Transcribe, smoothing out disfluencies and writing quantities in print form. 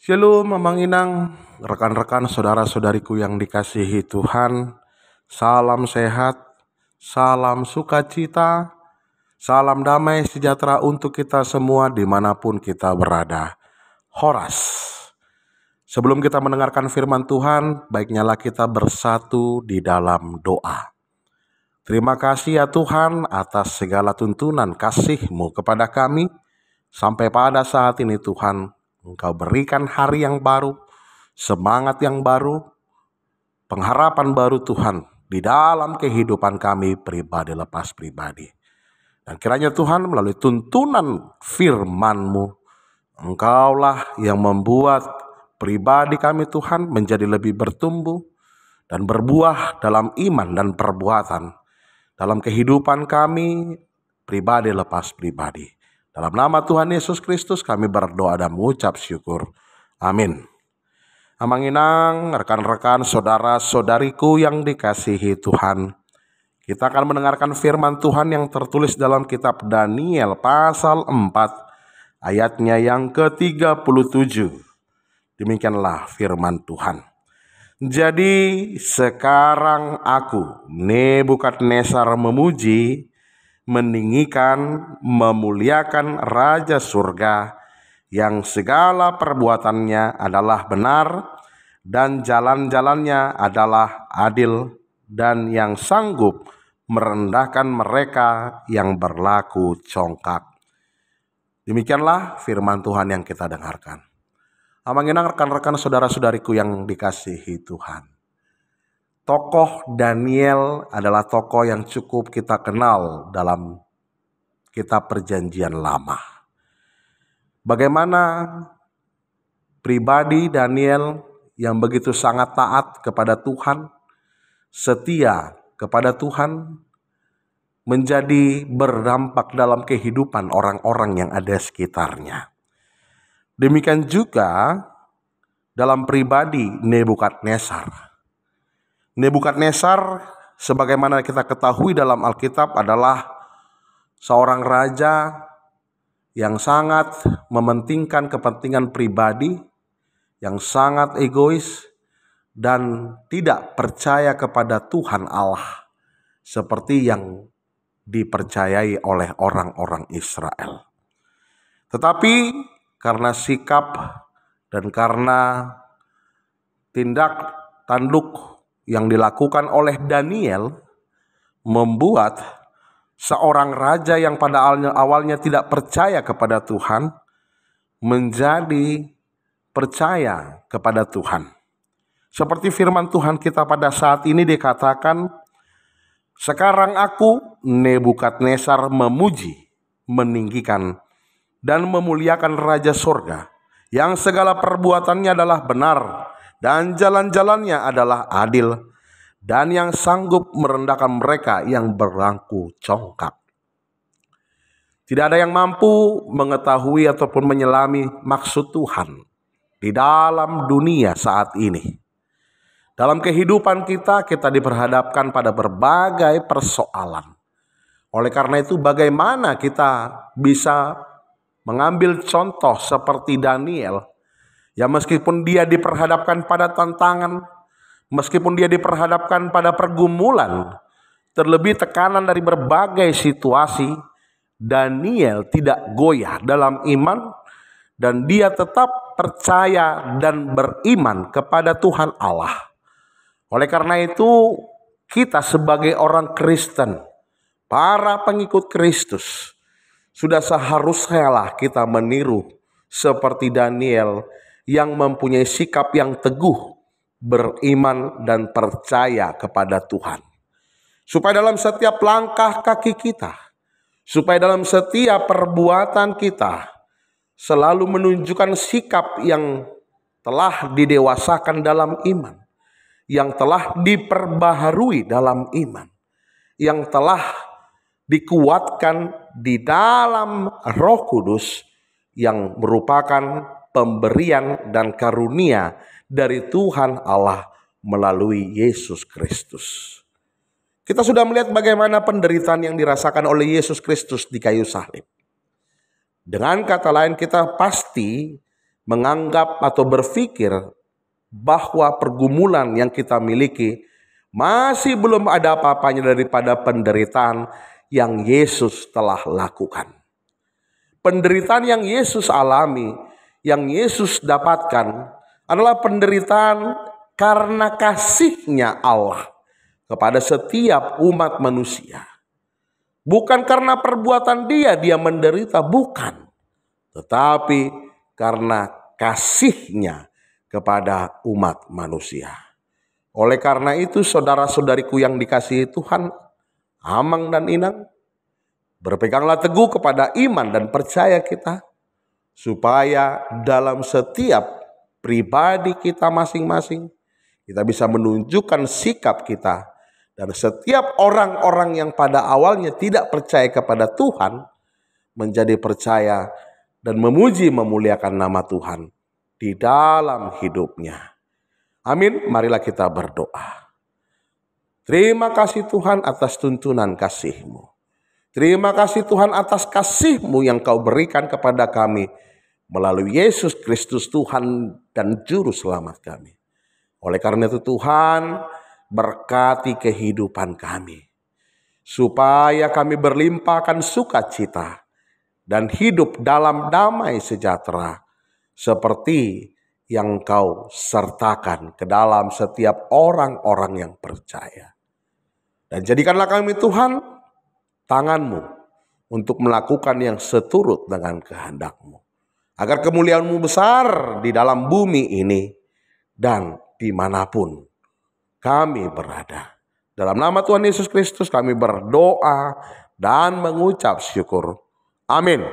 Shalom Mamang Inang, rekan-rekan saudara-saudariku yang dikasihi Tuhan. Salam sehat, salam sukacita, salam damai sejahtera untuk kita semua dimanapun kita berada. Horas. Sebelum kita mendengarkan firman Tuhan, baiknyalah kita bersatu di dalam doa. Terima kasih ya Tuhan atas segala tuntunan kasih-Mu kepada kami. Sampai pada saat ini Tuhan, Engkau berikan hari yang baru, semangat yang baru, pengharapan baru Tuhan di dalam kehidupan kami pribadi lepas pribadi. Dan kiranya Tuhan melalui tuntunan firman-Mu, Engkaulah yang membuat pribadi kami Tuhan menjadi lebih bertumbuh dan berbuah dalam iman dan perbuatan dalam kehidupan kami pribadi lepas pribadi. Dalam nama Tuhan Yesus Kristus kami berdoa dan mengucap syukur. Amin. Amang Inang, rekan-rekan, saudara-saudariku yang dikasihi Tuhan. Kita akan mendengarkan firman Tuhan yang tertulis dalam kitab Daniel pasal 4 ayatnya yang ke-37. Demikianlah firman Tuhan. Jadi sekarang aku, Nebukadnezar, memuji, meninggikan, memuliakan Raja Surga yang segala perbuatannya adalah benar dan jalan-jalannya adalah adil dan yang sanggup merendahkan mereka yang berlaku congkak. Demikianlah firman Tuhan yang kita dengarkan. Amang Inang, rekan-rekan, saudara-saudariku yang dikasihi Tuhan. Tokoh Daniel adalah tokoh yang cukup kita kenal dalam kitab Perjanjian Lama. Bagaimana pribadi Daniel yang begitu sangat taat kepada Tuhan, setia kepada Tuhan, menjadi berdampak dalam kehidupan orang-orang yang ada sekitarnya. Demikian juga dalam pribadi Nebukadnezar. Nebukadnezar, sebagaimana kita ketahui dalam Alkitab, adalah seorang raja yang sangat mementingkan kepentingan pribadi, yang sangat egois, dan tidak percaya kepada Tuhan Allah seperti yang dipercayai oleh orang-orang Israel. Tetapi karena sikap dan karena tindak tanduk yang dilakukan oleh Daniel, membuat seorang raja yang pada awalnya tidak percaya kepada Tuhan menjadi percaya kepada Tuhan. Seperti firman Tuhan kita pada saat ini dikatakan, sekarang aku Nebukadnezar memuji, meninggikan, dan memuliakan Raja Surga yang segala perbuatannya adalah benar dan jalan-jalannya adalah adil, dan yang sanggup merendahkan mereka yang berlaku congkak. Tidak ada yang mampu mengetahui ataupun menyelami maksud Tuhan di dalam dunia saat ini. Dalam kehidupan kita diperhadapkan pada berbagai persoalan. Oleh karena itu, bagaimana kita bisa mengambil contoh seperti Daniel, ya meskipun dia diperhadapkan pada tantangan, meskipun dia diperhadapkan pada pergumulan, terlebih tekanan dari berbagai situasi, Daniel tidak goyah dalam iman dan dia tetap percaya dan beriman kepada Tuhan Allah. Oleh karena itu, kita sebagai orang Kristen, para pengikut Kristus, sudah seharusnya lah kita meniru seperti Daniel yang mempunyai sikap yang teguh, beriman dan percaya kepada Tuhan. Supaya dalam setiap langkah kaki kita, supaya dalam setiap perbuatan kita selalu menunjukkan sikap yang telah didewasakan dalam iman, yang telah diperbaharui dalam iman, yang telah dikuatkan di dalam Roh Kudus yang merupakan pemberian dan karunia dari Tuhan Allah melalui Yesus Kristus. Kita sudah melihat bagaimana penderitaan yang dirasakan oleh Yesus Kristus di kayu salib. Dengan kata lain, kita pasti menganggap atau berpikir bahwa pergumulan yang kita miliki masih belum ada apa-apanya daripada penderitaan yang Yesus telah lakukan. Penderitaan yang Yesus alami, yang Yesus dapatkan adalah penderitaan karena kasih-Nya Allah kepada setiap umat manusia. Bukan karena perbuatan dia menderita, bukan. Tetapi karena kasih-Nya kepada umat manusia. Oleh karena itu saudara-saudariku yang dikasihi Tuhan, Amang dan Inang, berpeganglah teguh kepada iman dan percaya kita, supaya dalam setiap pribadi kita masing-masing, kita bisa menunjukkan sikap kita. Dan setiap orang-orang yang pada awalnya tidak percaya kepada Tuhan, menjadi percaya dan memuji memuliakan nama Tuhan di dalam hidupnya. Amin. Marilah kita berdoa. Terima kasih Tuhan atas tuntunan kasih-Mu. Terima kasih Tuhan atas kasih-Mu yang Kau berikan kepada kami melalui Yesus Kristus Tuhan dan Juru Selamat kami. Oleh karena itu Tuhan, berkati kehidupan kami, supaya kami berlimpahkan sukacita dan hidup dalam damai sejahtera, seperti yang Kau sertakan ke dalam setiap orang-orang yang percaya. Dan jadikanlah kami Tuhan, tangan-Mu untuk melakukan yang seturut dengan kehendak-Mu, agar kemuliaan-Mu besar di dalam bumi ini dan dimanapun kami berada. Dalam nama Tuhan Yesus Kristus kami berdoa dan mengucap syukur. Amin.